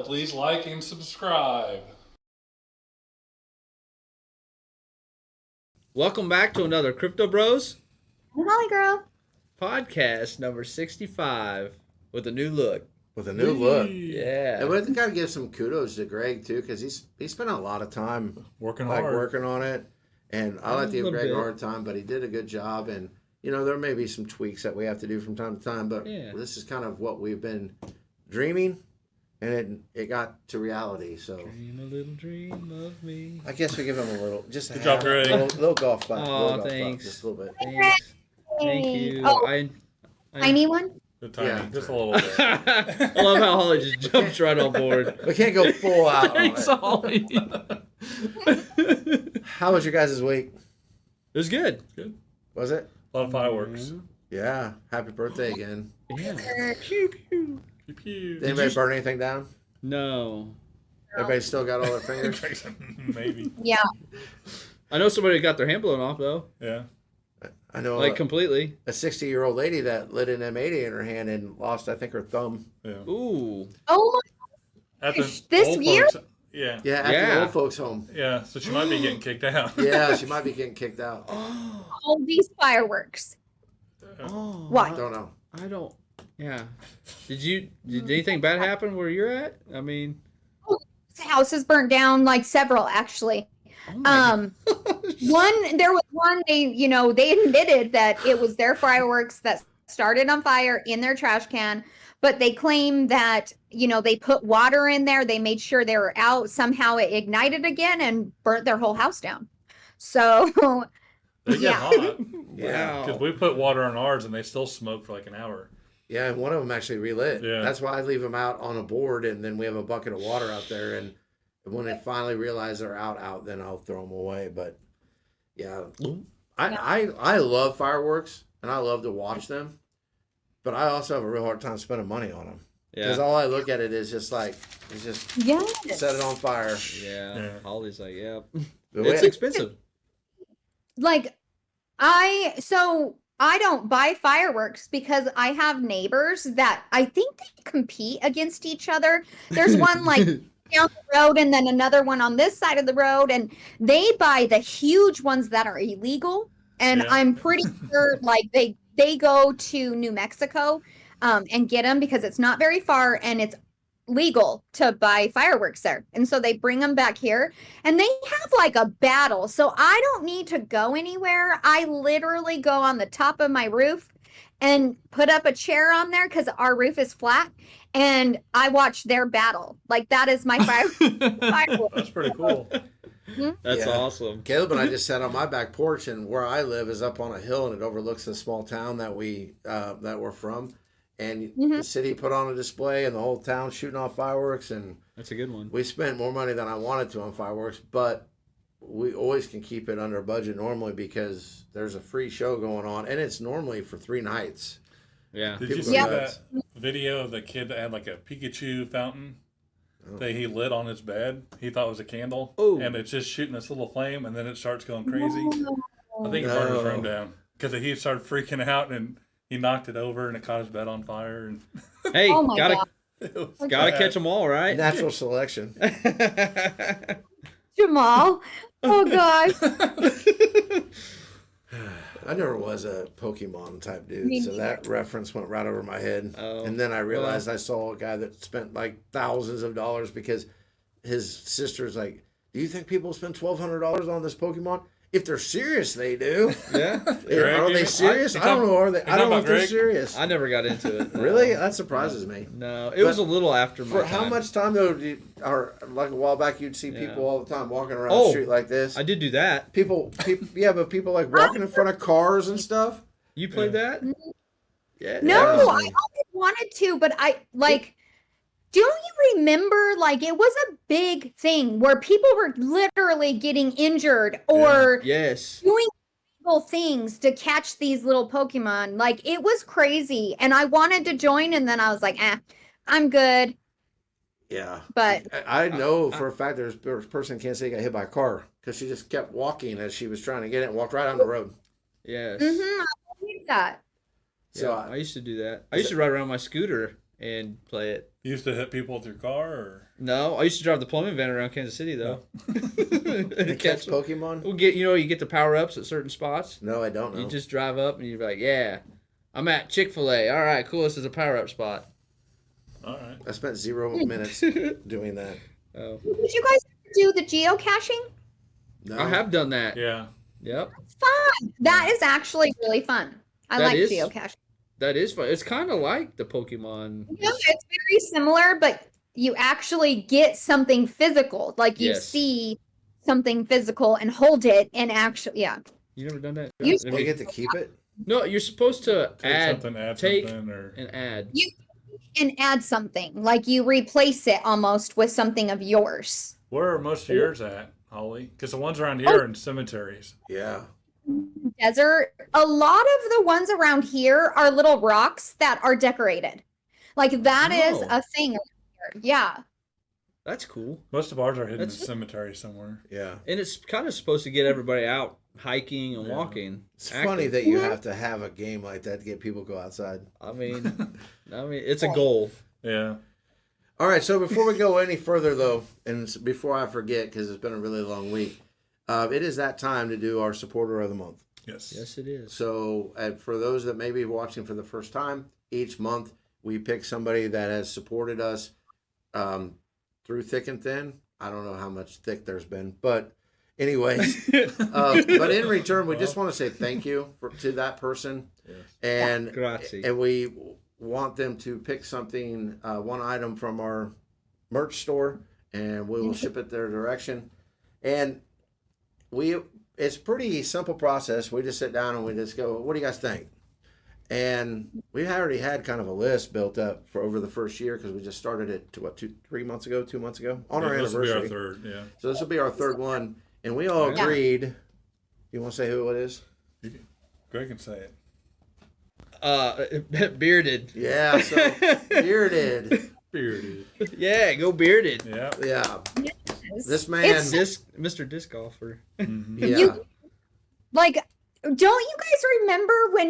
please like and subscribe. Welcome back to another Crypto Bros Holly Girl. podcast number 65 with a new look. With a new look. Yeah. And we got to give some kudos to Greg, too, because he spent a lot of time Working on it. And I like to give Greg a bit. hard time, but he did a good job. And, you know, there may be some tweaks that we have to do from time to time, but this is kind of what we've been dreaming, and it got to reality. So Dream a little dream of me. I guess we give him a little, just Good job, Greg. little golf clap. Aw, thanks. Just a little bit. Thanks. Thank you. Oh, I tiny one? The tiny, Yeah. just a little bit. I love how Holly just jumps right on board. We can't go full out on Thanks, it. Holly. How was your guys' week? It was good. Good. Was it? A lot of fireworks. Yeah. Happy birthday again. Yeah. Pew, pew. Pew, pew. Did anybody burn anything down? No. Everybody still got all their fingers? Maybe. Yeah. I know somebody got their hand blown off, though. Yeah. I know Like, completely. a 60-year-old lady that lit an M80 in her hand and lost, I think, her thumb. Yeah. Ooh. Oh At the This old year? folks- yeah. Yeah, at the Yeah. old folks' home. Yeah. So she might be getting kicked out. Yeah, she might be getting kicked out. all these fireworks. Oh. Why? Don't know. I don't. Yeah. Did anything bad happen where you're at? I mean. This house is burnt down, like several actually. Oh my There was one, they admitted that it was their fireworks that started on fire in their trash can, but they claim that, they put water in there. They made sure they were out. Somehow it ignited again and burnt their whole house down. So, They get Yeah. hot. Yeah. Because we put water on ours and they still smoke for like an hour. Yeah, and one of them actually relit. Yeah. That's why I leave them out on a board, and then we have a bucket of water out there. And when they finally realize they're out, then I'll throw them away. But yeah, I love fireworks, and I love to watch them. But I also have a real hard time spending money on them. Because Yeah. all I look at it is just like, it's just yes. set it on fire. Yeah. Yeah. Holly's like, yeah. But It's we- expensive. Like, I don't buy fireworks because I have neighbors that I think they compete against each other. There's one like down the road and then another one on this side of the road, and they buy the huge ones that are illegal. And Yeah. I'm pretty sure like they go to New Mexico and get them because it's not very far and it's legal to buy fireworks there. And so they bring them back here and they have like a battle. So I don't need to go anywhere. I literally go on the top of my roof and put up a chair on there because our roof is flat, and I watch their battle. Like, that is my fireworks. That's pretty cool. That's Yeah. awesome. Caleb and I just sat on my back porch, and where I live is up on a hill, and it overlooks a small town that we're from. And the city put on a display, and the whole town shooting off fireworks, and That's a good one. we spent more money than I wanted to on fireworks, but we always can keep it under budget normally because there's a free show going on, and it's normally for 3 nights. Yeah. Did you People see go that nuts. video of the kid that had like a Pikachu fountain that he lit on his bed? He thought it was a candle. Oh. And it's just shooting this little flame and then it starts going crazy. I think it burned his room No. down because he started freaking out and he knocked it over and it caught his bed on fire. And Hey, Oh my gotta God. it was gotta bad. catch them all, right? Natural selection. Jamal. Oh God. I never was a Pokemon type dude, Me so neither. that reference went right over my head. Oh, And then I realized I saw a guy that spent like thousands of dollars because his sister's like, "Do you think people spend $1,200 on this Pokemon? If they're serious, they do. Yeah. Are they serious? You I don't talk- know. Are they? you I don't know talking if they're about Greg? serious. I never got into it. No. Really? That surprises me. No, it was a little after my For time. how much time though? Or like a while back, you'd see people all the time walking around Oh, the street like this. I did do that. People, yeah, but people like walking in front of cars and stuff. You played that? Yeah. No, that was I me. always wanted to, but don't you remember, like, it was a big thing where people were literally getting injured or Yes. doing illegal things to catch these little Pokemon. Like, it was crazy. And I wanted to join, and then I was like, I'm good. Yeah. But I know for a fact there's a person in Kansas City got hit by a car because she just kept walking as she was trying to get it and walked right on the road. Yes. I believe that. So Yeah, I used to do that. I used to ride around my scooter and play it. You used to hit people with your car, or No, I used to drive the plumbing van around Kansas City though. You catch Pokemon? We'll get you get the power ups at certain spots. No, I don't know. You just drive up and you're like, yeah, I'm at Chick-fil-A. All right, cool. This is a power up spot. all right. I spent 0 minutes doing that. Oh, Did you guys ever do the geocaching? No. I have done that. Yeah. Yep, Fun. That is actually really fun. I That like is- geocaching. that is fun. It's kind of like the Pokemon. Yeah, it's very similar, but you actually get something physical. Like you Yes. see something physical and hold it and actually, yeah. You never done that? You- Do you get to keep it? No, you're supposed to Take something, take something, or and add. You and add something. Like you replace it almost with something of yours. where are most of yours at, Holly? Because the ones around here are in cemeteries. Yeah. Desert. A lot of the ones around here are little rocks that are decorated. Like that is Oh. a thing around here. Yeah. That's cool. Most of ours are hidden in a That's- cemetery somewhere. Yeah. And it's kind of supposed to get everybody out hiking and Yeah. walking. It's active. funny that you have to have a game like that to get people to go outside. I mean, it's a goal. Yeah. All right, so before we go any further, though, and before I forget, because it's been a really long week, it is that time to do our supporter of the month. Yes. Yes, it is. So, for those that may be watching for the first time, each month we pick somebody that has supported us through thick and thin. I don't know how much thick there's been, but anyways, but in return, we just want to say thank you to that person, Yes. and Grazie. and we want them to pick something, one item from our merch store, and we will ship it their direction. And it's pretty simple process. We just sit down and we just go, what do you guys think? And we already had kind of a list built up for over the first year because we just started it 2 months ago on our This will be anniversary. our third. Yeah. So this will be our third one, and we all agreed. You want to say who it is? Greg can say it. Bearded. Yeah, so bearded. Bearded. Yeah, go bearded. Yeah. Yeah, Yes. this man. It's- Mr. Disc Golfer. Mhm. Yeah. You- Like, don't you guys remember when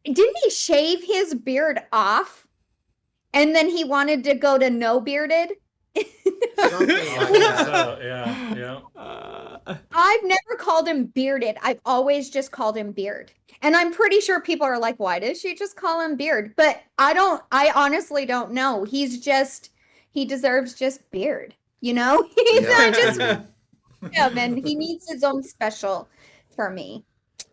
didn't he shave his beard off? And then he wanted to go to no bearded? Something like that. So, yeah. I've never called him bearded. I've always just called him beard. And I'm pretty sure people are like, why did she just call him beard? But I honestly don't know. He deserves just beard, you know? He's not just him, and he needs his own special for me.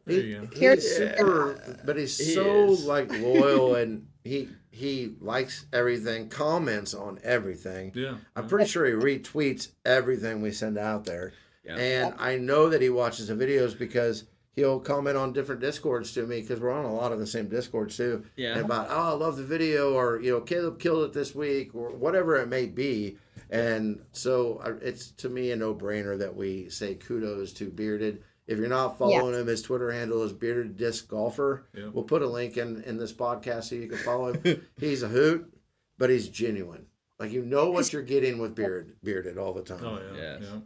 There you go. He's super, but he's He so is. like loyal, and he likes everything, comments on everything. Yeah. I'm pretty sure he retweets everything we send out there. Yeah. And I know that he watches the videos because he'll comment on different Discords to me because we're on a lot of the same Discords too. Yeah. And about, oh, I love the video, or, Caleb killed it this week, or whatever it may be. And so it's to me a no-brainer that we say kudos to Bearded. If you're not following him, his Twitter handle is Bearded Disc Golfer. Yeah. We'll put a link in this podcast so you can follow him. He's a hoot, but he's genuine. Like, you know what you're getting with Bearded all the time. Oh yeah. Yes. Yeah.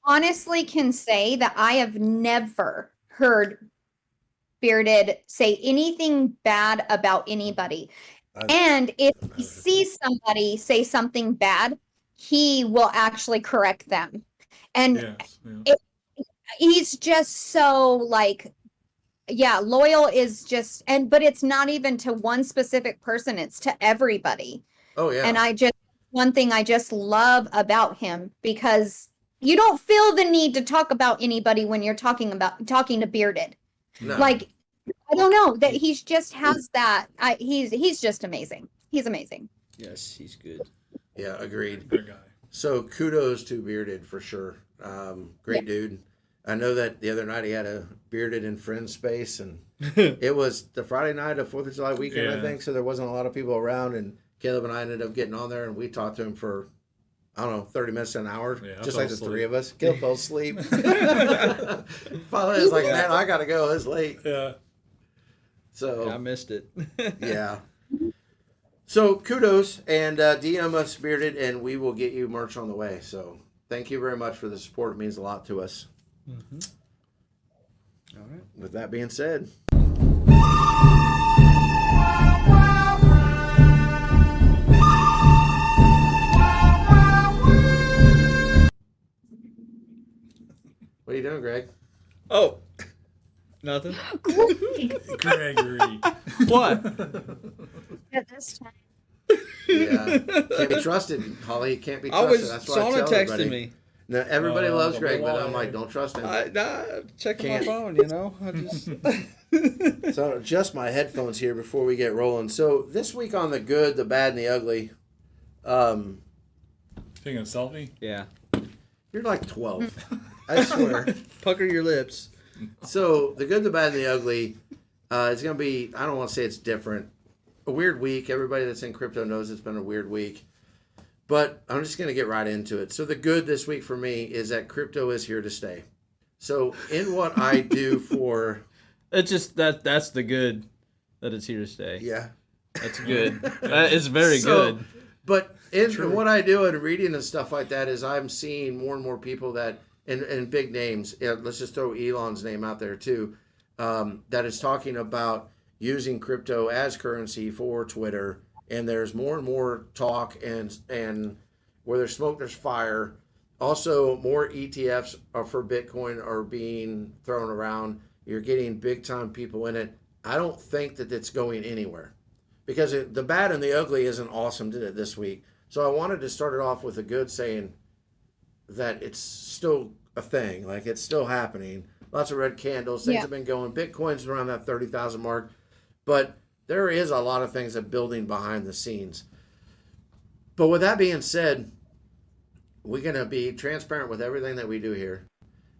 Honestly can say that I have never heard Bearded say anything bad about anybody. And if he sees somebody say something bad, he will actually correct them. And Yes. Yeah. he's just so like, yeah, loyal is just, but it's not even to one specific person, it's to everybody. Oh, yeah. And one thing I just love about him, because you don't feel the need to talk about anybody when you're talking to Bearded. No. Like, I don't know, that he's just has that. He's just amazing. He's amazing. Yes, he's good. Yeah, agreed. Good guy. So kudos to Bearded for sure. Great dude. I know that the other night he had a Bearded and Friends space, and it was the Friday night of 4th of July weekend, I Yeah. think, so there wasn't a lot of people around, and Caleb and I ended up getting on there, and we talked to him for, I don't know, 30 minutes to an hour, Yeah, I just fell like the asleep. three of us. Caleb fell asleep. Finally, I was like, man, I got to go. It's late. Yeah. So, I missed it. yeah. So kudos, and DM us Bearded, and we will get you merch on the way. So thank you very much for the support. It means a lot to us. All right. With that being said, What are you doing, Greg? Oh, nothing. Gregory. What? At this time. Yeah, can't be trusted, Holly. Can't be I trusted. was That's why I Shauna tell texted everybody. me. No, everybody loves don't be Greg, but I'm lying. like, don't trust him. Checking Can't. my phone, you know. I just. So adjust my headphones here before we get rolling. So this week on the good, the bad, and the ugly, Taking a selfie? Yeah. you're like 12. I swear. Pucker your lips. So the good, the bad, and the ugly, it's gonna be. I don't want to say it's different. A weird week. Everybody that's in crypto knows it's been a weird week. But I'm just gonna get right into it. So the good this week for me is that crypto is here to stay. So in what I do for It's just that's the good that it's here to stay. yeah. That's good. That is very So, good. But in what I do and reading and stuff like that is I'm seeing more and more people that and big names. Let's just throw Elon's name out there too. That is talking about using crypto as currency for Twitter, and there's more and more talk and where there's smoke, there's fire. Also, more ETFs for Bitcoin are being thrown around. You're getting big time people in it. I don't think that it's going anywhere because the bad and the ugly isn't awesome this week. So I wanted to start it off with a good, saying that it's still a thing, like it's still happening. Lots of red candles. Things Yeah. have been going. Bitcoin's around that 30,000 mark, but there is a lot of things that building behind the scenes. But with that being said, we're going to be transparent with everything that we do here.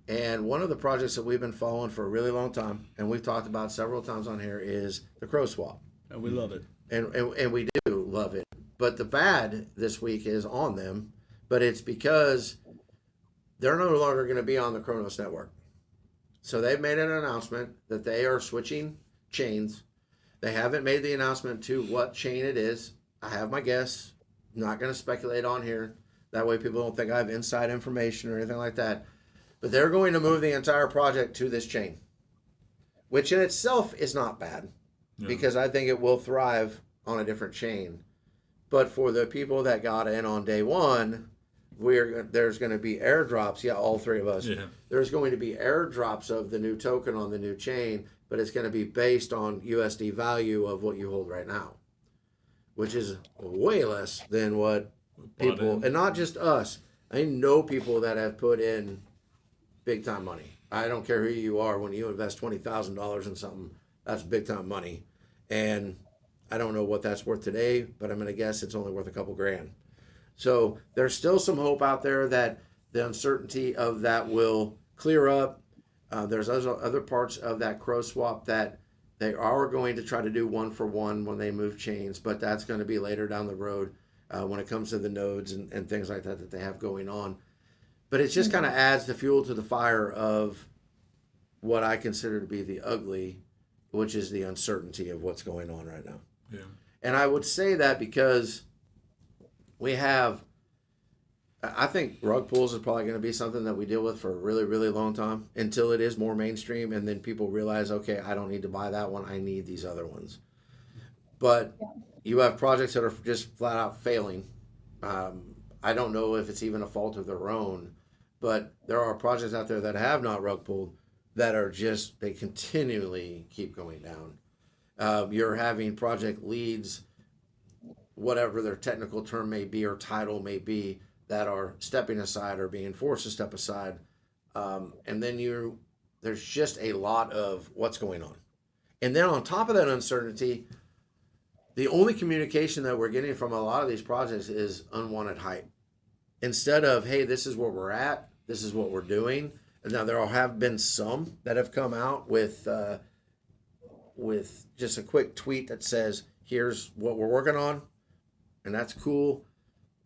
And one of the projects that we've been following for a really long time, and we've talked about several times on here, is the CroSwap. And we love it. And we do love it. But the bad this week is on them, but it's because they're no longer going to be on the Kronos network. So they've made an announcement that they are switching chains. They haven't made the announcement to what chain it is. I have my guess. I'm not going to speculate on here. That way people don't think I have inside information or anything like that. But they're going to move the entire project to this chain, which in itself is not bad because I think it will thrive on a different chain. But for the people that got in on day one, there's going to be airdrops. Yeah, all three of us. Yeah. There's going to be airdrops of the new token on the new chain, but it's going to be based on USD value of what you hold right now, which is way less than what people, and not just us. I know people that have put in big time money. I don't care who you are. When you invest $20,000 in something, that's big time money. And I don't know what that's worth today, but I'm going to guess it's only worth a couple grand. So there's still some hope out there that the uncertainty of that will clear up. There's other parts of that CroSwap that they are going to try to do one for one when they move chains, but that's going to be later down the road when it comes to the nodes and things like that they have going on. But it just kind of adds the fuel to the fire of what I consider to be the ugly, which is the uncertainty of what's going on right now. Yeah. And I would say that because we have, I think rug pulls is probably going to be something that we deal with for a really, really long time until it is more mainstream. And then people realize, okay, I don't need to buy that one. I need these other ones. But you have projects that are just flat out failing. I don't know if it's even a fault of their own, but there are projects out there that have not rug pulled that are just, they continually keep going down. You're having project leads, whatever their technical term may be or title may be, that are stepping aside or being forced to step aside. And then there's just a lot of what's going on. And then on top of that uncertainty, the only communication that we're getting from a lot of these projects is unwanted hype. Instead of, hey, this is where we're at, this is what we're doing. And now there have been some that have come out with just a quick tweet that says, here's what we're working on. And that's cool.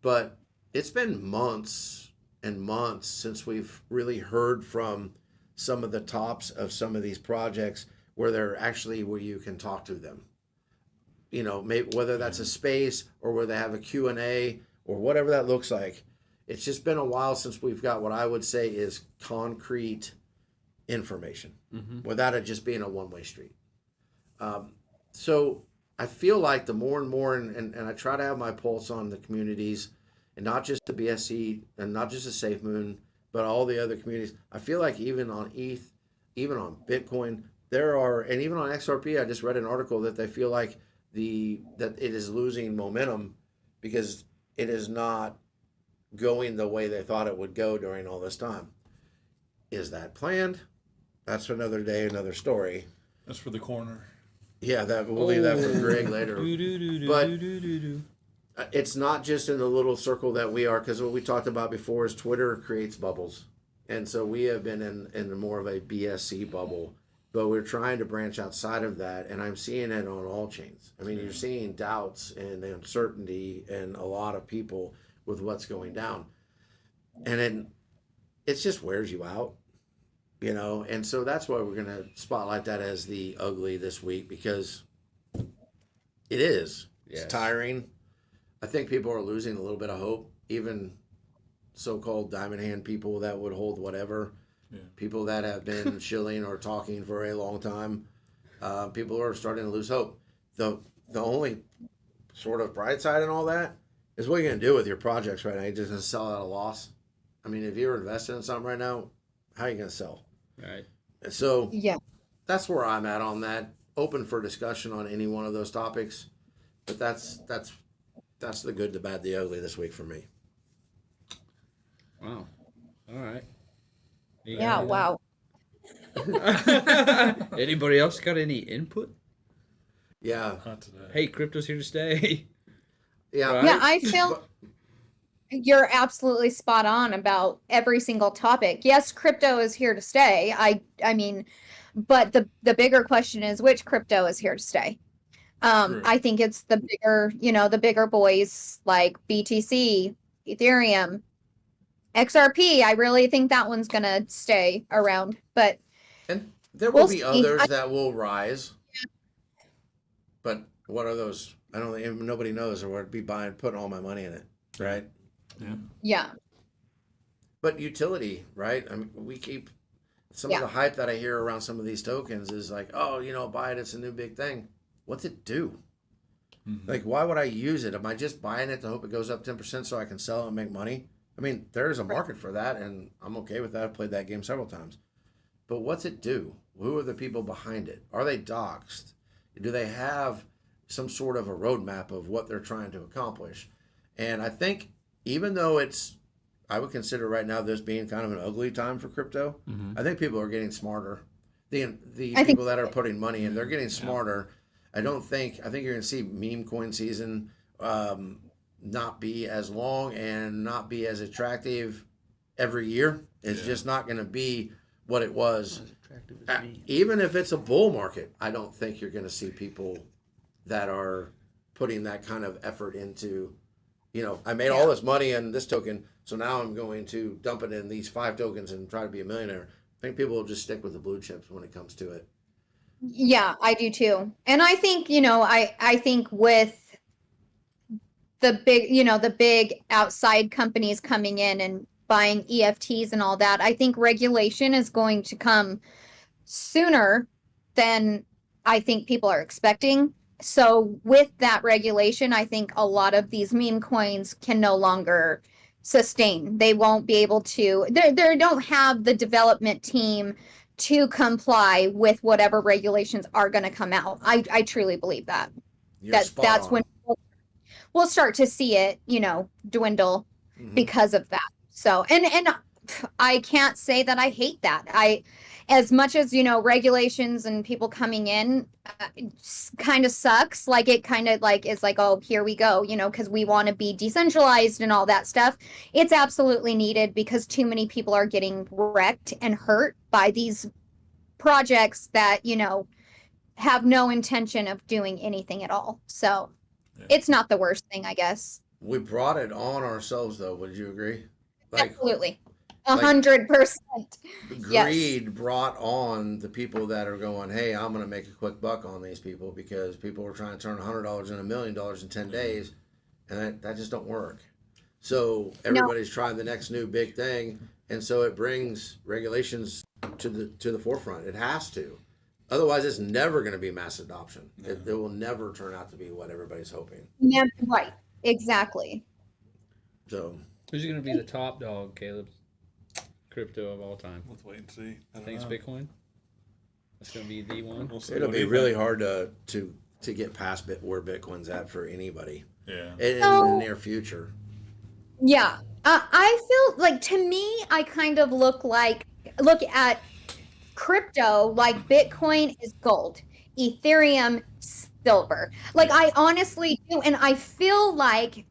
But it's been months and months since we've really heard from some of the tops of some of these projects where you can talk to them. You know, maybe whether that's a space or where they have a Q&A or whatever that looks like. It's just been a while since we've got what I would say is concrete information without it just being a one-way street. So I feel like the more and more, and I try to have my pulse on the communities, and not just the BSC and not just the SafeMoon, but all the other communities, I feel like even on ETH, even on Bitcoin, there are, and even on XRP, I just read an article that they feel like that it is losing momentum because it is not going the way they thought it would go during all this time. Is that planned? That's another day, another story. That's for the corner. Yeah, we'll leave that for Greg later. But it's not just in the little circle that we are, because what we talked about before is Twitter creates bubbles. And so we have been in more of a BSC bubble, but we're trying to branch outside of that. And I'm seeing it on all chains. I mean, you're seeing doubts and uncertainty in a lot of people with what's going down. And it just wears you out, you know? And so that's why we're going to spotlight that as the ugly this week, because it is. Yes. It's tiring. I think people are losing a little bit of hope, even so-called diamond hand people that would hold whatever, people that have been shilling or talking for a long time. People are starting to lose hope. The only sort of bright side in all that is what you're going to do with your projects right now. You're just going to sell at a loss. I mean, if you're invested in something right now, how are you going to sell? Right. And so that's where I'm at on that. Open for discussion on any one of those topics. But that's the good, the bad, the ugly this week for me. Wow. All right. Yeah, wow. Anybody else got any input? Yeah. Not today. Hey, crypto's here to stay. Yeah. Right? Yeah, I feel you're absolutely spot on about every single topic. Yes, crypto is here to stay. I mean, but the bigger question is which crypto is here to stay. I think it's the bigger boys like BTC, Ethereum, XRP. I really think that one's gonna stay around, but and there will be others that will rise. But what are those? I don't think nobody knows, or would be putting all my money in it, right? Yeah. But utility, right? I mean, we keep some of the hype that I hear around some of these tokens is like, oh, buy it, it's a new big thing. What's it do? Mm-hmm. Like, why would I use it? Am I just buying it to hope it goes up 10% so I can sell it and make money? I mean, there's a market for that, and I'm okay with that. I've played that game several times. But what's it do? Who are the people behind it? Are they doxxed? Do they have some sort of a roadmap of what they're trying to accomplish? And I think even though I would consider right now this being kind of an ugly time for crypto, I think people are getting smarter. The people that are putting money in, they're getting smarter. I think you're going to see meme coin season not be as long and not be as attractive every year. It's just not going to be what it was. Even if it's a bull market, I don't think you're going to see people that are putting that kind of effort into, I made all this money in this token, so now I'm going to dump it in these 5 tokens and try to be a millionaire. I think people will just stick with the blue chips when it comes to it. Yeah, I do too. And I think, I think with the big outside companies coming in and buying EFTs and all that, I think regulation is going to come sooner than I think people are expecting. So with that regulation, I think a lot of these meme coins can no longer sustain. They won't be able to, they don't have the development team to comply with whatever regulations are going to come out. I truly believe that. That's when we'll start to see it, dwindle because of that. So, and I can't say that I hate that. As much as, regulations and people coming in kind of sucks. Like it kind of like is like, oh, here we go, because we want to be decentralized and all that stuff. It's absolutely needed because too many people are getting wrecked and hurt by these projects that, have no intention of doing anything at all. So it's not the worst thing, I guess. We brought it on ourselves, though. Would you agree? Absolutely. 100%. Greed brought on the people that are going, hey, I'm going to make a quick buck on these people because people are trying to turn $100 into $1 million in 10 days, and that just don't work. So everybody's trying the next new big thing, and so it brings regulations to the forefront. It has to. Otherwise, it's never going to be mass adoption. It will never turn out to be what everybody's hoping. Yeah, right. Exactly. So who's going to be the top dog, Caleb? crypto of all time? Let's wait and see. I I think it's know. Bitcoin. That's gonna be the one. We'll see. It'll What do be you really think? hard to get past where Bitcoin's at for anybody Yeah. in So- the near future. Yeah. I feel like, to me, I kind of look at crypto like Bitcoin is gold, Ethereum silver. Like, I honestly do. And I feel like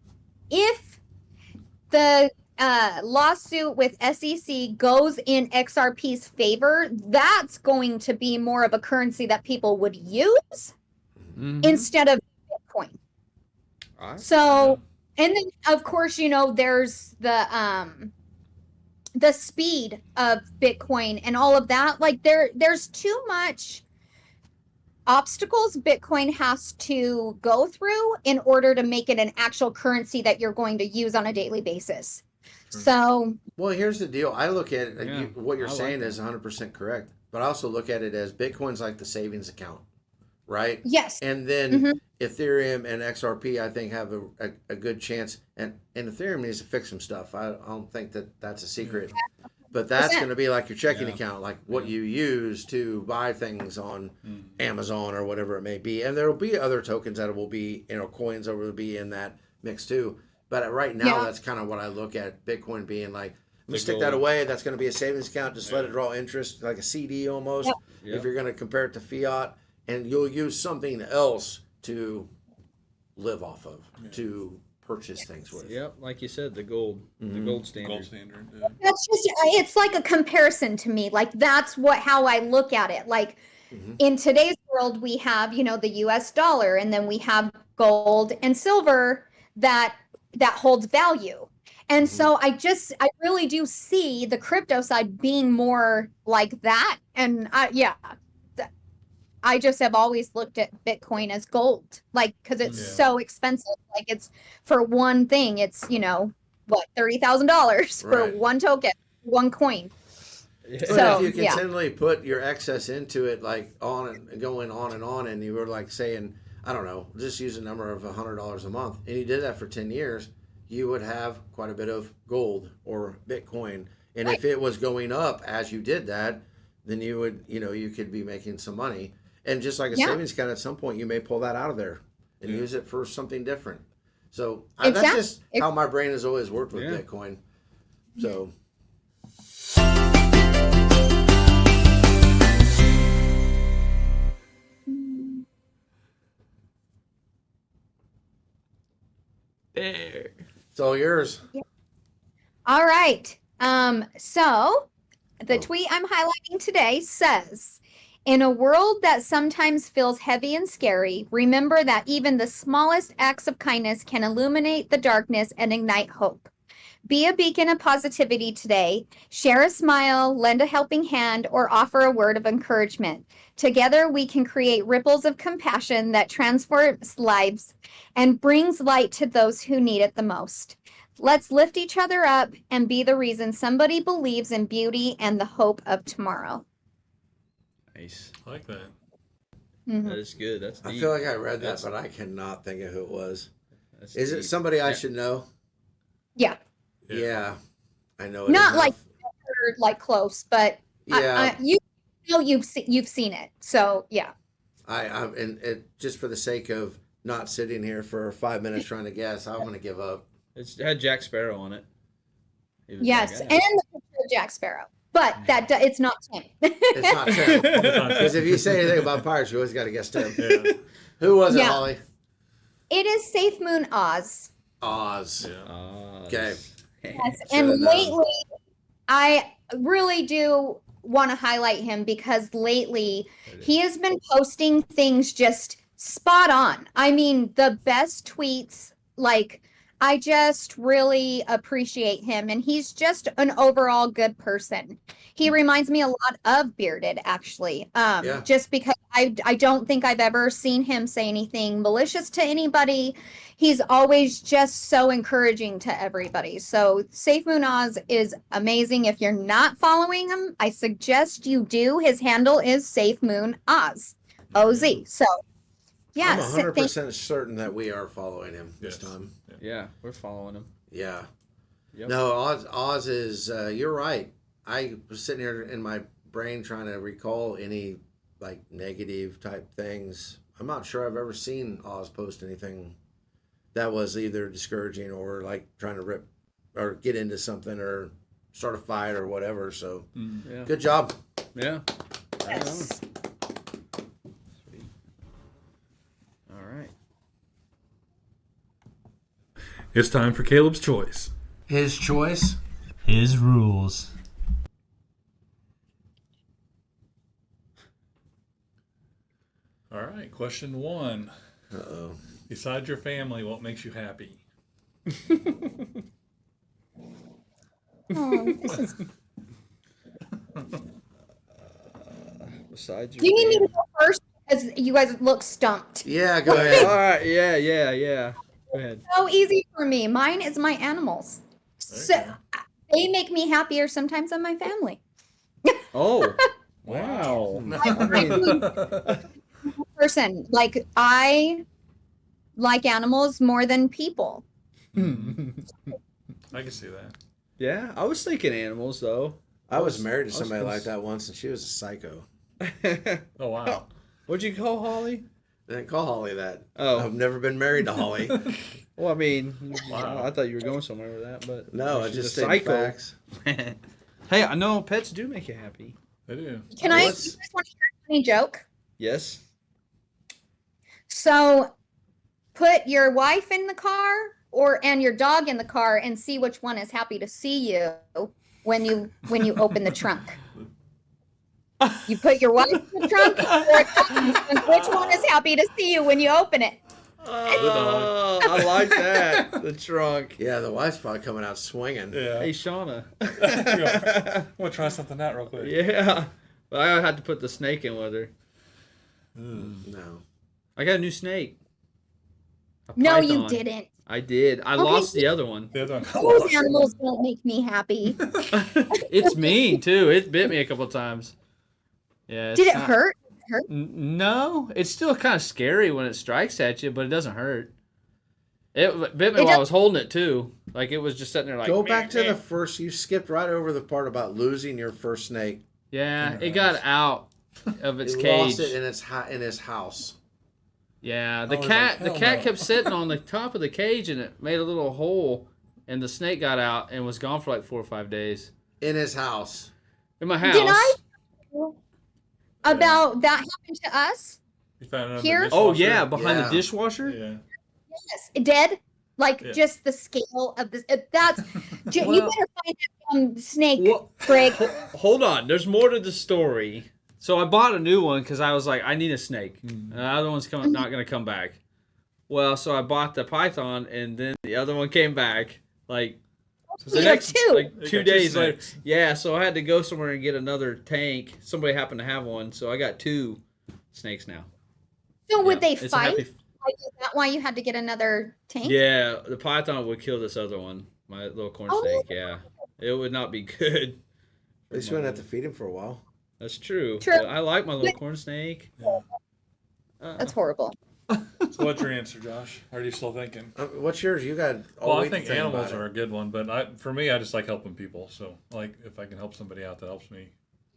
if the lawsuit with SEC goes in XRP's favor, that's going to be more of a currency that people would use instead of Bitcoin. So, and then of course, there's the speed of Bitcoin and all of that. Like, there's too much obstacles Bitcoin has to go through in order to make it an actual currency that you're going to use on a daily basis. So, Well, here's the deal. I look at it, Yeah, what you're I like saying that. is 100% correct, but I also look at it as Bitcoin's like the savings account, right? yes. And then Mhm. Ethereum and XRP, I think, have a good chance. And Ethereum needs to fix some stuff. I don't think that's a secret. But that's 100%. going to be like your checking Yeah. account, like what you use to buy things on Amazon or whatever it may be. And there will be other tokens that will be, coins that will be in that mix too. But right now, Yeah. that's kind of what I look at Bitcoin being like. I'm The gonna stick that gold. away. That's going to be a savings account. Just let it draw interest, like a CD almost. Yep. Yep. If you're going to compare it to fiat, and you'll use something else to live off of, to purchase things with. Yep, like you said, the gold standard. Gold standard. Yeah. That's just, it's like a comparison to me. Like, that's how I look at it. Like, in today's world, we have, the US dollar, and then we have gold and silver that holds value. And so I really do see the crypto side being more like that. And I just have always looked at Bitcoin as gold, like, because it's so expensive. Like, it's for one thing, it's, $30,000 for Right. one token, one coin. But So, if you yeah. continually put your excess into it, like on and going on, and you were like saying, I don't know, just use a number of $100 a month, and you did that for 10 years, you would have quite a bit of gold or Bitcoin. And if it was going up as you did that, then you would, you could be making some money. And just like a savings account, at some point, you may pull that out of there and use it for something different. So that's just how my brain has always worked with Bitcoin. So. There. It's all yours. All right. So the tweet I'm highlighting today says, in a world that sometimes feels heavy and scary, remember that even the smallest acts of kindness can illuminate the darkness and ignite hope. Be a beacon of positivity today. Share a smile, lend a helping hand, or offer a word of encouragement. Together, we can create ripples of compassion that transforms lives and brings light to those who need it the most. Let's lift each other up and be the reason somebody believes in beauty and the hope of tomorrow. Nice. I like that. Mhm. That is good. That's deep. I feel like I read that, That's- but I cannot think of who it was. That's Is it deep. somebody I Yeah. should know? Yeah, Yeah, I know it. not enough. like like close, but Yeah, you've seen it. So yeah. I'm and it just for the sake of not sitting here for 5 minutes trying to guess, I'm gonna give up. It had Jack Sparrow on it. He was Yes, like, and the picture of Jack Sparrow, but it's not Tim. It's not Tim. It Because if you say anything about pirates, you always got to guess Tim. Yeah. Who was it, Yeah. Holly? It is Safe Moon Oz. Oz. Yeah. Okay. Yes, Should've and known. lately, I really do want to highlight him because lately he has been posting things just spot on. I mean, the best tweets. Like, I just really appreciate him, and he's just an overall good person. He reminds me a lot of Bearded, actually. Yeah. Just because I don't think I've ever seen him say anything malicious to anybody. He's always just so encouraging to everybody. So Safe Moon Oz is amazing. If you're not following him, I suggest you do. His handle is Safe Moon Oz, OZ. So I'm yes, 100% certain that we are following him this Yes. Yeah, we're following him. Yeah. Yep. No, Oz is, you're right. I was sitting here in my brain trying to recall any like negative type things. I'm not sure I've ever seen Oz post anything that was either discouraging or like trying to rip or get into something or start a fight or whatever. So Yeah. good job. Yeah. Yes. Sweet. All right. It's time for Caleb's choice. His choice. His rules. All right, question 1. Uh-oh. Besides your family, what makes you happy? Oh, this is... Besides your Do you need me to family. go first? Because you guys look stumped. Yeah, go ahead. All right. Yeah. Go ahead. So easy for me. Mine is my animals. So Okay. they make me happier sometimes than my family. Oh. Wow. Person, like I like animals more than people. I can see that. Yeah, I was thinking animals though. I was married to I was somebody gonna like that once, and she was a psycho. Oh, wow. What'd you call Holly? I didn't call Holly that. Oh. I've never been married to Holly. Well, I mean, Wow. I thought you were going somewhere with that, but No, I she's just a stated facts. Hey, I know pets do make you happy. They do. Can I? You Let's- guys want to hear a funny joke? Yes. So, put your wife in the car and your dog in the car, and see which one is happy to see you when you open the trunk. You put your wife in the trunk, and which one is happy to see you when you open it? Oh, I like that. The trunk. Yeah, the wife's probably coming out swinging. Yeah. Hey, Shauna. We'll try something out real quick. Yeah. But I had to put the snake in with her. No. I got a new snake. A No, you python. didn't. I did. I Okay. lost the other one. The other one. Those animals don't make me happy. It's mean too. It bit me a couple times. Yeah. it's Did it not- hurt? No, it's still kind of scary when it strikes at you, but it doesn't hurt. It bit me It while I does- was holding it too. Like it was just sitting there like. Go back to "Meh, the meh." first. You skipped right over the part about losing your first snake. Yeah, In the it got house. out of its You cage. lost it in his house. Yeah, the I was cat like, the hell cat no. kept sitting on the top of the cage and it made a little hole, and the snake got out and was gone for like 4 or 5 days In his house. in my house. Did I? About that happened to us? You found it under Here? the Oh dishwasher? yeah, behind Yeah. the dishwasher. Yeah. Yes, it did. Like Yeah. just the scale of this. That's you Well- better find that snake, Well, Greg. hold on, there's more to the story. So I bought a new one because I was like, I need a snake. And the other one's not going to come back. Well, so I bought the python, and then the other one came back. Like You have two. like You 2 got two days later. snakes. Yeah, so I had to go somewhere and get another tank. Somebody happened to have one, so I got 2 snakes now. So would Yeah, they it's a fight? happy- Like, is that why you had to get another tank? Yeah, the python would kill this other one, my little corn Oh, snake. Yeah, it would not be good. At least you wouldn't have to feed him for a while. That's true. True. But I like my little corn snake. That's horrible. So what's your answer, Josh? Or are you still thinking? What's yours? You got all Well, I week to think animals about are it. a good one, but for me, I just like helping people. So, like, if I can help somebody out, that helps me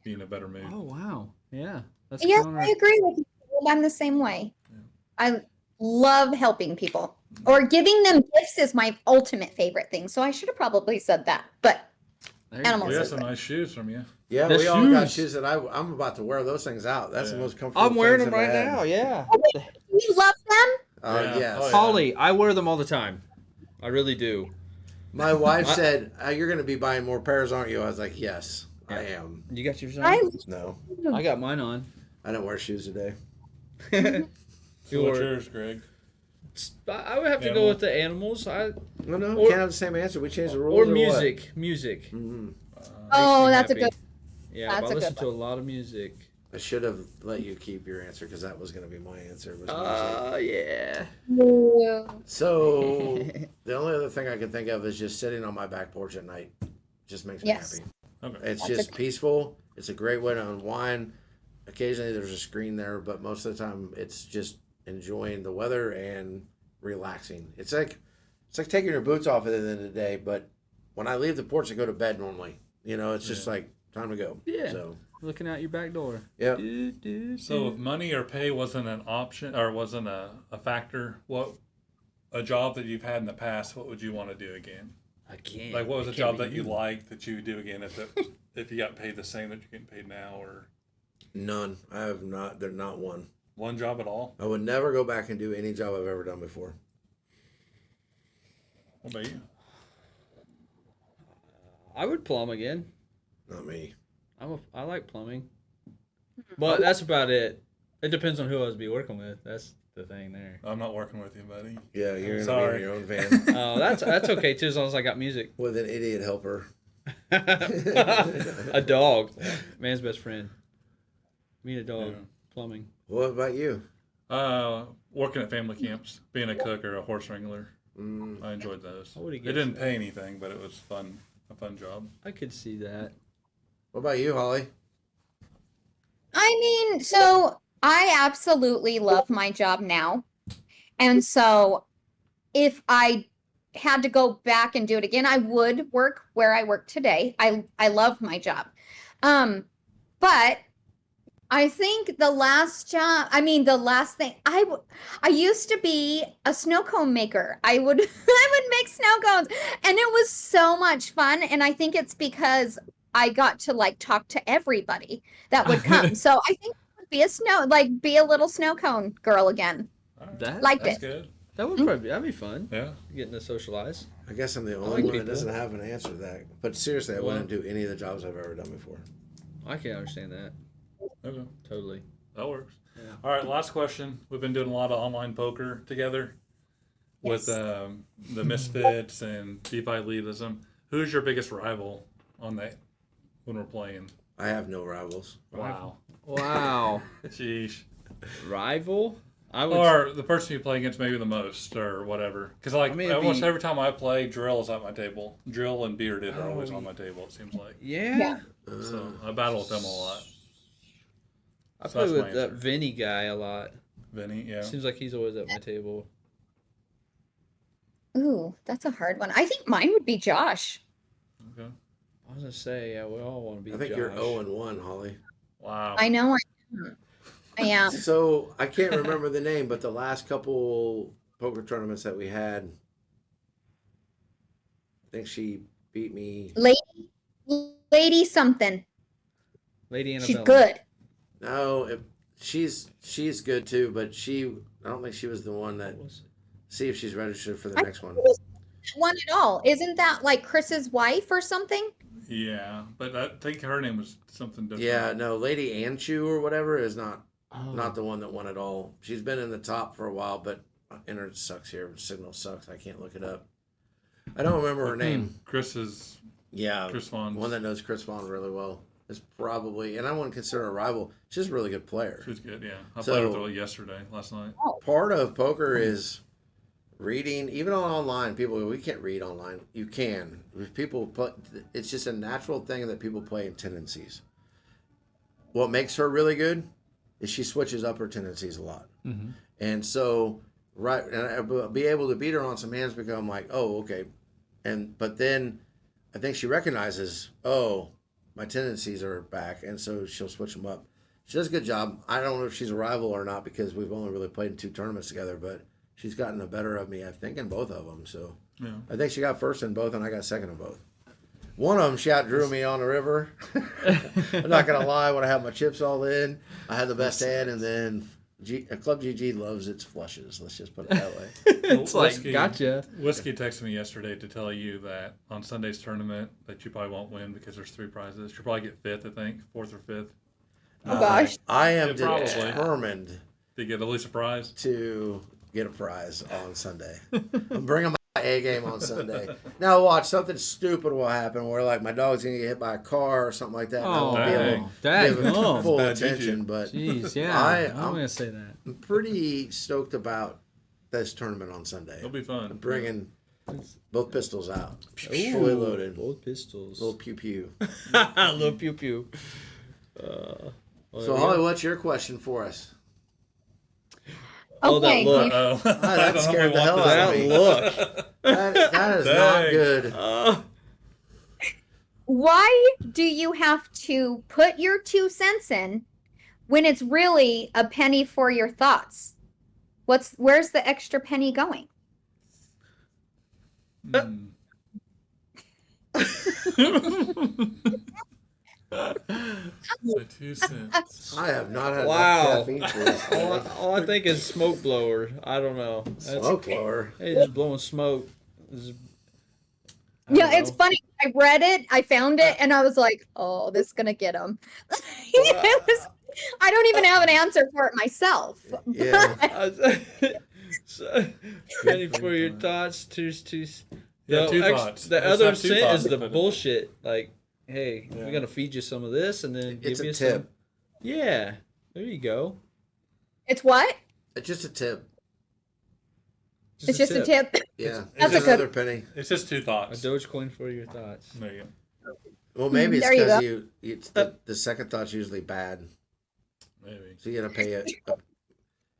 be in a better mood. Oh wow, yeah. That's Yes, kinda- I agree with you. I'm the same way. I love helping people. Or giving them gifts is my ultimate favorite thing. So I should have probably said that. But There you animals We go. got some nice shoes from you. Yeah, The we all got shoes. shoes that I'm about to wear those things out. That's the Yeah. most comfortable. I'm wearing things them right I've had. now. Yeah. you love them? Yeah. Yes. Oh, yeah. Holly, I wear them all the time. I really do. My wife said, "You're going to be buying more pairs, aren't you?" I was like, "Yes, I Yeah. am." You got yours on? I No, I got mine on. I don't wear shoes today. So what's Or- yours, Greg? I would have to go Animal. with the animals. No, Or- can't have the same answer. We changed the rules. Or what? music. Music. Mhm. Oh, me that's a happy. good. Yeah, That's I a listen good to a lot of music. I should have let you keep your answer because that was going to be my answer. Was music. Yeah. So the only other thing I can think of is just sitting on my back porch at night. Just makes me Yes. happy. Okay. It's That's just a- peaceful. It's a great way to unwind. Occasionally there's a screen there, but most of the time it's just enjoying the weather and relaxing. It's like taking your boots off at the end of the day, but when I leave the porch I go to bed normally. You know, it's just like Time to go. Yeah. So, Looking out your back door. yeah. So if money or pay wasn't an option or wasn't a factor, what a job that you've had in the past, what would you want to do again? Again. Like, what was a It can't job be that you liked that you would do again if you got paid the same that you're getting paid now, or None. I have not. There's not one. one job at all? I would never go back and do any job I've ever done before. What about you? I would plumb again. Not me. I like plumbing, but that's about it. It depends on who I was be working with. That's the thing there. I'm not working with you, buddy. Yeah, you're gonna be Sorry. in your own van Oh, that's okay too, as long as I got music. with an idiot helper. A dog, man's best friend. Me and a dog. Yeah. Plumbing. What about you? Working at family camps, being a cook or a horse wrangler. Mm, I enjoyed those. I would've It guessed didn't that. pay anything, but it was fun. A fun job. I could see that. what about you, Holly? I mean, so I absolutely love my job now. And so if I had to go back and do it again, I would work where I work today. I love my job. But I think the last thing I used to be a snow cone maker. I would I would make snow cones, and it was so much fun. And I think it's because I got to like talk to everybody that would come. So I think I would be a little snow cone girl again. All right. That Liked That's it. good. that would probably that'd be fun. Yeah. Getting to socialize. I guess I'm the only like one that people. doesn't have an answer to that. But seriously, I Well- wouldn't do any of the jobs I've ever done before. I can understand that Okay. totally. That works. Yeah. All right, last question. We've been doing a lot of online poker together with Yes. the Misfits and DeFi elitism. Who's your biggest rival on that when we're playing? I have no rivals. Wow. Wow. Sheesh. Rival? I would. Or the person you play against maybe the most or whatever. Because like I mean, it'd almost be- every time I play, Drill is at my table. Drill and Bearded are always Oh, on my table, it seems like. Yeah. So I battle with them a lot. I So play that's my with that answer. Vinny guy a lot. Vinny, yeah. Seems like he's always at my table. Ooh, that's a hard one. I think mine would be Josh. Okay. I was gonna say, yeah, we all want to be. I think Josh. you're 0-1, Holly. Wow. I know I am. So I can't remember the name, but the last couple poker tournaments that we had, I think she beat me. Lady something. Lady Annabelle. She's good. No, she's good too, but I don't think she was the one that. What was it? See if she's registered for the I next one. One at all. Isn't that like Chris's wife or something? Yeah, but I think her name was something different. Yeah, no, Lady Anchu or whatever is not Oh. not the one that won it all. She's been in the top for a while, but internet sucks here. Signal sucks. I can't look it up. I don't remember her name. Chris is Yeah, Chris Vaughn. one that knows Chris Vaughn really well is probably, and I wouldn't consider her a rival. She's a really good player. She's good, yeah. I So- played with her yesterday, last night. Part of poker is reading, even on online. People go, we can't read online. You can. If people play, it's just a natural thing that people play in tendencies. What makes her really good is she switches up her tendencies a lot. Mm-hmm. And so, right, and I'll be able to beat her on some hands because I'm like, oh, okay. But then I think she recognizes, oh, my tendencies are back. And so she'll switch them up. She does a good job. I don't know if she's a rival or not because we've only really played in 2 tournaments together, but she's gotten the better of me, I think, in both of them. So Yeah. I think she got first in both and I got second in both. One of them, she outdrew me on the river. I'm not going to lie. When I had my chips all in, I had the best hand. And then Club GG loves its flushes. Let's just put it that way. It's like, Whiskey- gotcha. Whiskey texted me yesterday to tell you that on Sunday's tournament that you probably won't win because there's 3 prizes. You'll probably get 5th, I think, 4th or 5th. Oh gosh. I am Yeah, probably. determined To get at least a prize. to get a prize on Sunday. I'm bringing my A game on Sunday. Now watch, something stupid will happen where like my dog's gonna get hit by a car or something like that. And I Oh, won't be able dang. to give him Oh, full bad attention. juju. But Jeez, yeah. I'm I'm gonna say that. pretty stoked about this tournament on Sunday. It'll be fun. I'm bringing both pistols out, Ooh, fully loaded, Both pistols. little pew pew. Little pew pew. Well, So there we Holly, go. what's your question for us? Oh, that Okay. look. Uh-oh. that scared the hell out of That me. look. That is not Dang. good. why do you have to put your 2 cents in when it's really a penny for your thoughts? Where's the extra penny going? Hmm. My 2 cents. I have not had Wow. enough caffeine for this. All I think is smoke blower. I don't know. Smoke blower. Hey, just blowing smoke. Yeah, it's funny. I read it, I found it, and I was like, "Oh, this is gonna get him." I don't even have an answer for it myself. Yeah. Penny for your thoughts. Two. Yeah, No, two thoughts. The Let's other have two cent thoughts is to the put in. bullshit. Like, hey, Yeah. we're gonna feed you some of this, and then It's give you a some. tip. Yeah, there you go. It's what? It's just a tip. It's just a tip. Yeah. That's It's a another penny. It's just two A thoughts. Dogecoin for your thoughts. There you go. Well, maybe it's There you because go. it's the second thought's usually bad. Maybe. So you gotta pay it.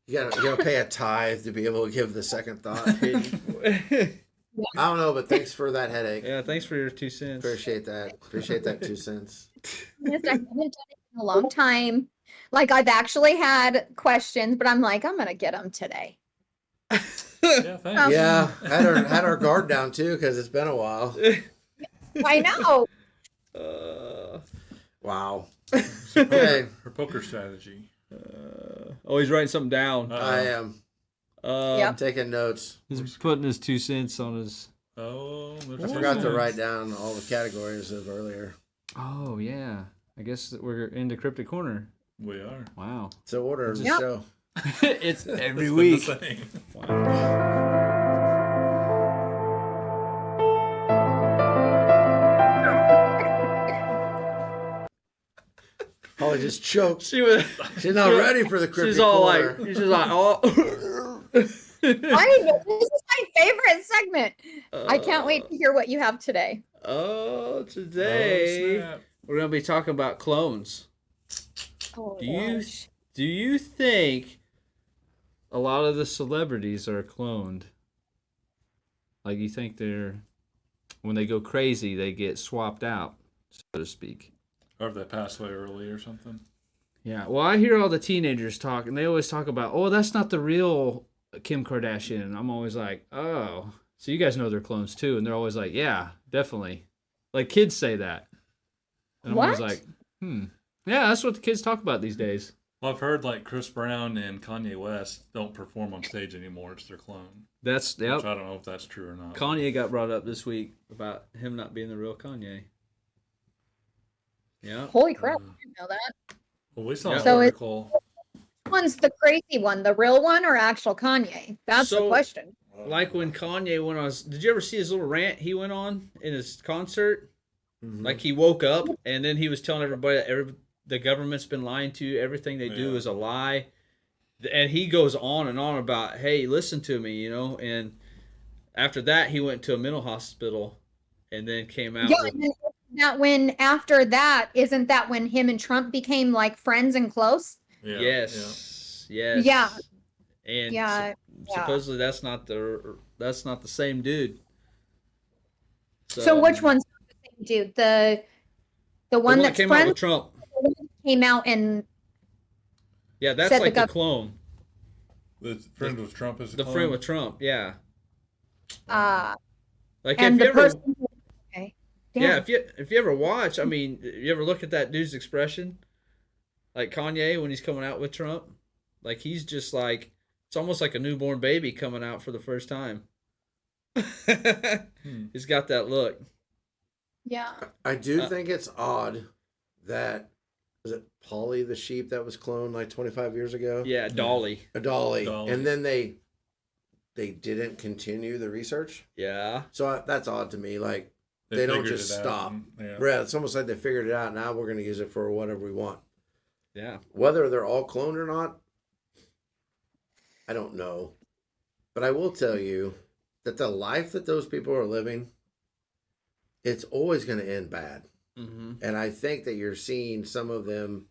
You gotta pay a tithe to be able to give the second thought. I don't know, but thanks for that headache. Yeah, thanks for your 2 cents. Appreciate that. Appreciate that 2 cents. Yes, I haven't done it in a long time. Like I've actually had questions, but I'm like, I'm gonna get them today. Yeah, thanks. Yeah, had our guard down too because it's been a while. I know. Wow. Her, Okay, her poker strategy. Oh, he's writing something down. I am Yep. taking notes. He's putting his 2 cents on his. Oh, there's I two forgot to cents. write down all the categories of earlier. Oh yeah, I guess we're into Cryptic Corner. We are. Wow. So order of the Yep. show. It's every It's been week. the same. Holly just choked. She was. She's not ready for the cryptic She's all corner. like. She's like, oh. I know. This is my favorite segment. I can't wait to hear what you have today. Oh, Oh, today snap. we're gonna be talking about clones. Oh, Do you gosh. do you think a lot of the celebrities are cloned? Like you think they're when they go crazy, they get swapped out, so to speak. Or if they pass away early or something. Yeah. Well, I hear all the teenagers talk, and they always talk about, "Oh, that's not the real Kim Kardashian." And I'm always like, "Oh, so you guys know they're clones too?" And they're always like, "Yeah, definitely." Like kids say that, and I'm always What? like, yeah, that's what the kids talk about these days." Well, I've heard like Chris Brown and Kanye West don't perform on stage anymore. It's their clone. That's Which I don't know if that's true or not. Kanye got brought up this week about him not being the real Kanye. Yeah. Holy crap! I didn't know that. Well, we saw Yeah. an So article. Which one's the crazy one, the real one or actual Kanye? That's the So- question. Like when Kanye went on, did you ever see his little rant he went on in his concert? Mhm. Like he woke up and then he was telling everybody that the government's been lying to you. Everything they do Yeah. is a lie. And he goes on and on about, hey, listen to me, you know. And after that, he went to a mental hospital and then came out. Yeah, with, and then that when after that, isn't that when him and Trump became like friends and close? Yeah, yes. Yeah. And Yeah. supposedly that's not the same dude. So which one's the same dude? The the one that that's came out friends with Trump? came out and Yeah, that's said the like the gov- clone. The friend with Trump is a The clone? friend with Trump, yeah. Like and if the you ever, person. Okay. Damn. yeah, if you ever watch, I mean, you ever look at that dude's expression, like Kanye when he's coming out with Trump, like he's just like it's almost like a newborn baby coming out for the first time. He's got that look. Yeah. I do think it's odd that was it Polly the sheep that was cloned like 25 years ago? Yeah, Dolly. A dolly. Dolly. And then they didn't continue the research. Yeah. So that's odd to me. Like they don't figured just it out stop. and- yeah. Yeah, it's almost like they figured it out. Now we're going to use it for whatever we want. Yeah. Whether they're all cloned or not, I don't know. But I will tell you that the life that those people are living, it's always going to end bad. Mm-hmm. And I think that you're seeing some of them,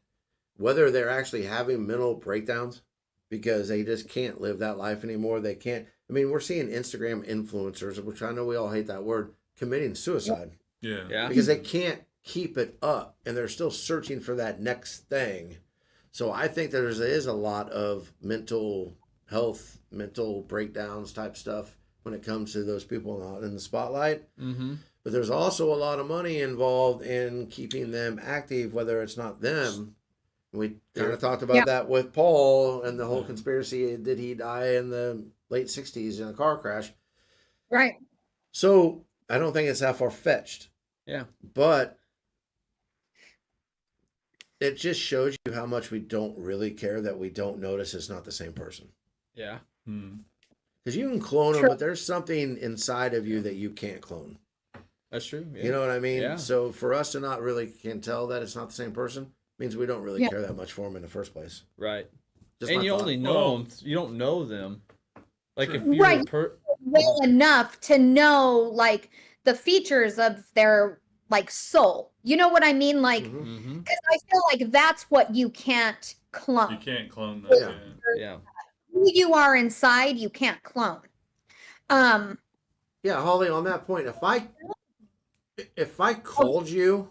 whether they're actually having mental breakdowns because they just can't live that life anymore. They can't. I mean, we're seeing Instagram influencers, which I know we all hate that word, committing suicide Yeah. Yeah. because they can't keep it up, and they're still searching for that next thing. So I think there is a lot of mental health, mental breakdowns type stuff when it comes to those people not in the spotlight. Mm-hmm. But there's also a lot of money involved in keeping them active, whether it's not them. We kind of talked about that with Paul and the whole conspiracy. Did he die in the late 60s in a car crash? Right. So I don't think it's that far fetched. Yeah. But it just shows you how much we don't really care that we don't notice it's not the same person. Yeah. Because you can clone them, but there's something inside of you that you can't clone. That's true. Yeah. You know what I mean? Yeah. So for us to not really can tell that it's not the same person means we don't really care that much for them in the first place. Right. Just And my you thought. only know them. You don't know them. Like if you're Right. Well enough to know like the features of their like soul. You know what I mean? Like, Mm-hmm. because I feel like that's what you can't clone. You can't clone that. Yeah. Who you are inside, you can't clone. Yeah, Holly, on that point, if I called you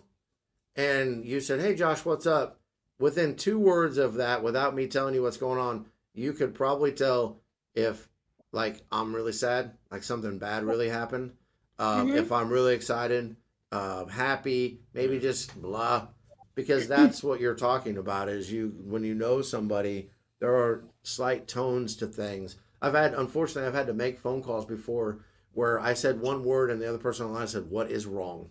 and you said, "Hey Josh, what's up?" within 2 words of that, without me telling you what's going on, you could probably tell if like I'm really sad, like something bad really happened. If I'm really excited, happy, maybe just blah, because that's what you're talking about. Is when you know somebody, there are slight tones to things. Unfortunately, I've had to make phone calls before where I said one word and the other person on the line said, "What is wrong?"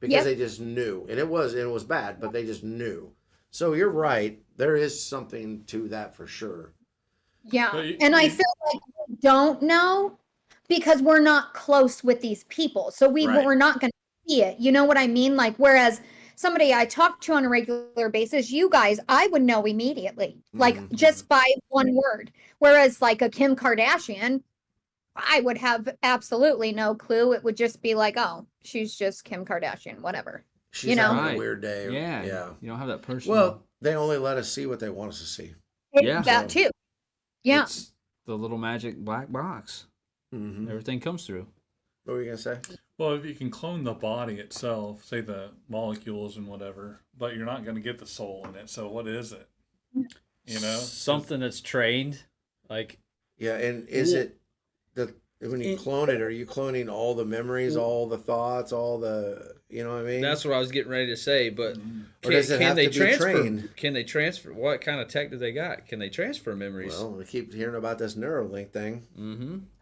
Because they just knew, and it was bad, but they just knew. So you're right. There is something to that for sure. Yeah. And I feel like we don't know because we're not close with these people. So we're not going to see it. You know what I mean? Like, whereas somebody I talk to on a regular basis, you guys, I would know immediately, like just by one word. Whereas like a Kim Kardashian, I would have absolutely no clue. It would just be like, oh, she's just Kim Kardashian, whatever. She's having a weird day. Yeah. Yeah. You don't have that person. Well, they only let us see what they want us to see. Yeah. That too. Yeah. It's the little magic black box. Everything comes through. What were you going to say? Well, if you can clone the body itself, say the molecules and whatever, but you're not going to get the soul in it. So what is it? You know? Something that's trained. Like, yeah, and is it when you clone it, are you cloning all the memories, all the thoughts, all the, you know what I mean? that's what I was getting ready to say, but Or does it have they to be transfer? trained? Can they transfer? What kind of tech do they got? Can they transfer memories? Well, we keep hearing about this Neuralink thing.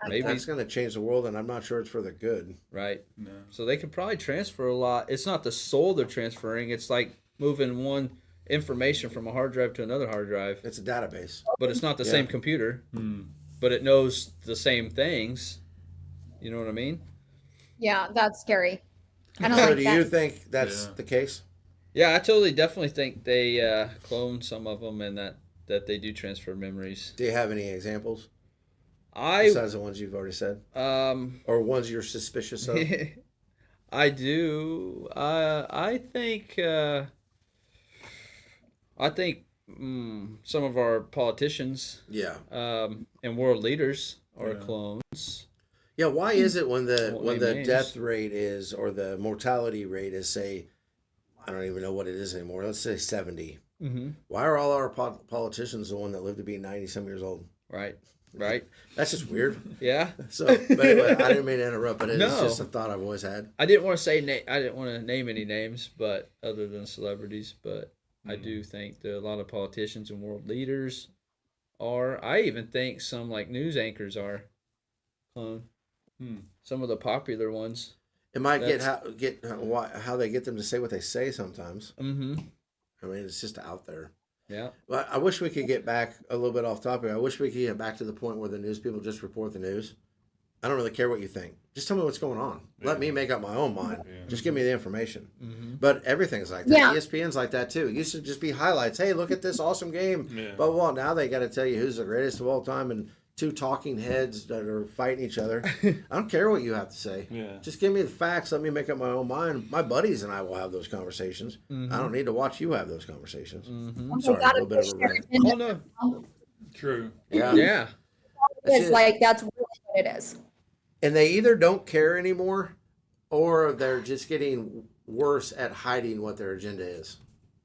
Maybe That's going to change the world, and I'm not sure it's for the good. right. No. So they could probably transfer a lot. It's not the soul they're transferring. It's like moving one information from a hard drive to another hard drive. It's a database. But it's not the same computer. But it knows the same things. You know what I mean? Yeah. That's scary. I don't So like do that. you think that's Yeah. the case? Yeah, I definitely think they clone some of them and that they do transfer memories. Do you have any examples I besides the ones you've already said? Or ones you're suspicious of? I do. I think some of our politicians Yeah. and world leaders are clones. Yeah, why is it when the Won't name names. death rate is, or the mortality rate is, say, I don't even know what it is anymore, let's say 70. Why are all our politicians the one that live to be 90 some years old? Right. That's just weird. Yeah. So, but anyway, I didn't mean to interrupt, but it's No. just a thought I've always had. I didn't want to say I didn't want to name any names, but other than celebrities, but I do think that a lot of politicians and world leaders are. I even think some like news anchors are clone. Some of the popular ones. It might how they get them to say what they say sometimes. I mean, it's just out there. Yeah. Well, I wish we could get back a little bit off topic. I wish we could get back to the point where the news people just report the news. I don't really care what you think. Just tell me what's going on. Let me make up my own mind. Just give me the information. But everything's like that. Yeah. ESPN's like that too. It used to just be highlights. Hey, look at this awesome game. Blah, blah, blah. Now they got to tell you who's the greatest of all time and 2 talking heads that are fighting each other. I don't care what you have to say. Just give me the facts. Let me make up my own mind. My buddies and I will have those conversations. I don't need to watch you have those conversations. I'm sorry, a little bit of a rant. Oh no. True. Yeah. Yeah. It's like that's really what it is. And they either don't care anymore or they're just getting worse at hiding what their agenda is.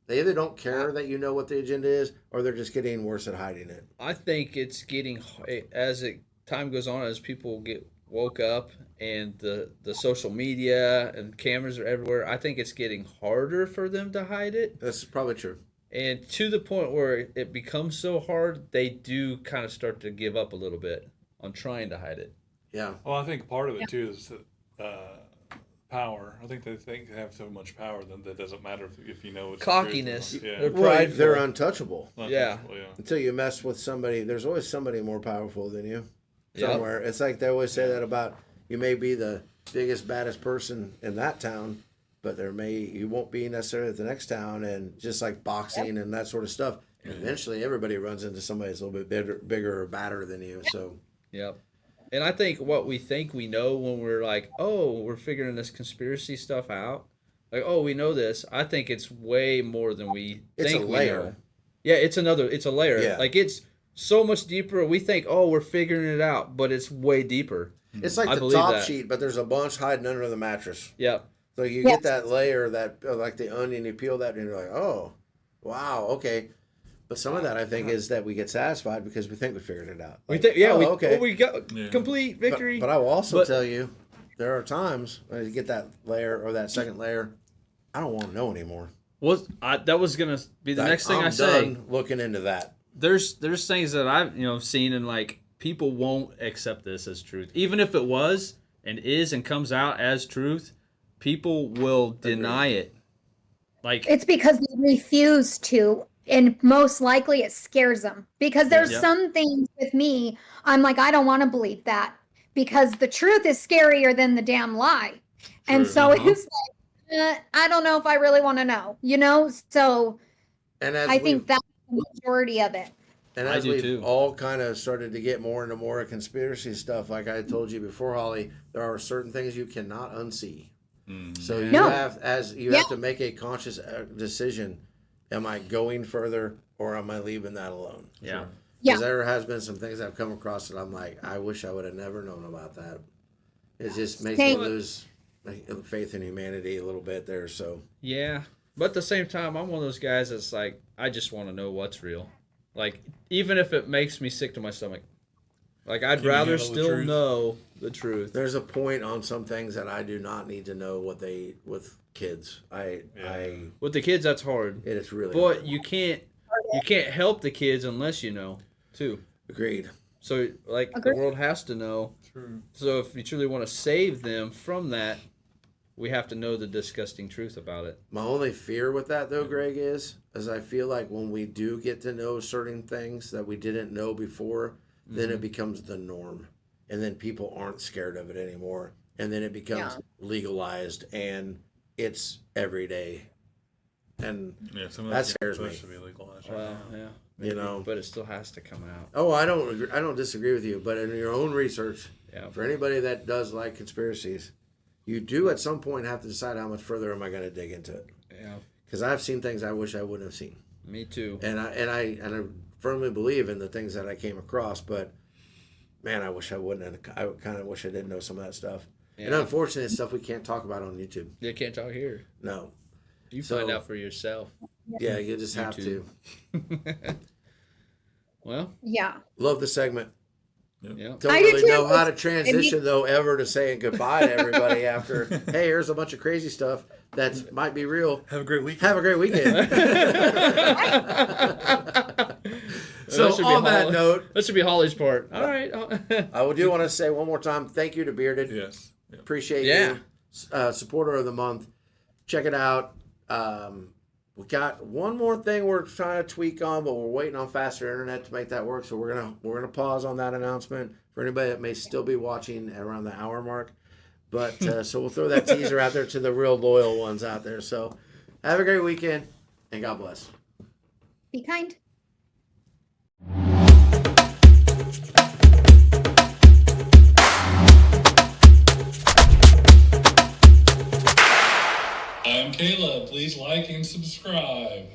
They either don't care that you know what the agenda is, or they're just getting worse at hiding it. I think it's getting, as time goes on, as people get woke up and the social media and cameras are everywhere, I think it's getting harder for them to hide it. That's probably true. And to the point where it becomes so hard, they do kind of start to give up a little bit on trying to hide it. Yeah. Well, I think part of it too is power. I think they have so much power that it doesn't matter if you know it's Cockiness. The truth or not. They're Yeah. Well, prideful. they're untouchable. Yeah. Yeah. Until you mess with somebody, there's always somebody more powerful than you Yep. somewhere. It's like they always say that about, you may be the biggest, baddest person in that town, but you won't be necessarily at the next town, and just like boxing and that sort of stuff. Eventually, everybody runs into somebody that's a little bit bigger or badder than you. So, Yep. And I think what we think we know when we're like, oh, we're figuring this conspiracy stuff out. Like, oh, we know this. I think it's way more than we It's think a we layer. know. Yeah, it's a layer. Yeah. Like, it's so much deeper. We think, oh, we're figuring it out, but it's way deeper. it's like I the believe top that. sheet, but there's a bunch hiding under the mattress. Yep. So you Yes. get that layer, that like the onion, you peel that, and you're like, oh, wow, okay. But some of that, I think, is that we get satisfied because we think we figured it out. We Like, think, oh, okay. We got Yeah. complete victory. But I will also But- tell you, there are times when you get that layer or that second layer, I don't want to know anymore. That was gonna be the Like, next thing I'm I say. done looking into that. There's things that I've seen, and like people won't accept this as truth, even if it was and is and comes out as truth. People will deny it. Like, It's because they refuse to, and most likely it scares them. Because there's Yep. some things with me, I'm like, I don't want to believe that because the truth is scarier than the damn lie. And True. so Uh-huh. it's like, I don't know if I really want to know, So And as I we've- think that's the majority of it. And I as do we've too. all kind of started to get more into more conspiracy stuff, like I told you before, Holly, there are certain things you cannot unsee. So you No. have to make a conscious decision: am I going further, or am I leaving that alone? yeah. Yeah. Because there has been some things I've come across that I'm like, I wish I would have never known about that. It just makes me Same. lose faith in humanity a little bit there. So Yeah, but at the same time, I'm one of those guys that's like, I just want to know what's real. Like, even if it makes me sick to my stomach. Like, I'd Can you rather handle the still truth? know the truth. there's a point on some things that I do not need to know what they with kids. With the kids, that's hard. It is really But hard. you can't help the kids unless you know, too. Agreed. So, like, Agreed. the world has to know. True. So if you truly want to save them from that, we have to know the disgusting truth about it. My only fear with that, though, Greg, is I feel like when we do get to know certain things that we didn't know before, then it becomes the norm. And then people aren't scared of it anymore. And then it becomes legalized and it's every day. And, Yeah, some of That that's scares me. supposed to be legalized right Well, now. yeah. You know. But it still has to come out. oh, I don't disagree with you, but in your own research, Yeah. for anybody that does like conspiracies, you do at some point have to decide how much further am I going to dig into it. Yeah. Because I've seen things I wish I wouldn't have seen. Me too. And I firmly believe in the things that I came across, but man, I wish I wouldn't have. I kind of wish I didn't know some of that stuff. And Yeah. unfortunately, it's stuff we can't talk about on YouTube. You can't talk here. No. You So- find out for yourself. Yeah, you just have YouTube. to. Well, Yeah. Love the segment. yeah. Don't I do really too. know how to transition though ever to saying goodbye to everybody after. Hey, here's a bunch of crazy stuff that might be real. Have a great weekend. Have a great weekend. So That should be on that Holly- note, that should be Holly's part. All right. I do want to say one more time, thank you to Bearded. Yes. Yeah. Appreciate Yeah. you. Supporter of the month. Check it out. We got one more thing we're trying to tweak on, but we're waiting on faster internet to make that work. So we're gonna pause on that announcement for anybody that may still be watching at around the hour mark. But so we'll throw that teaser out there to the real loyal ones out there. So have a great weekend and God bless. Be kind. I'm Caleb. Please like and subscribe.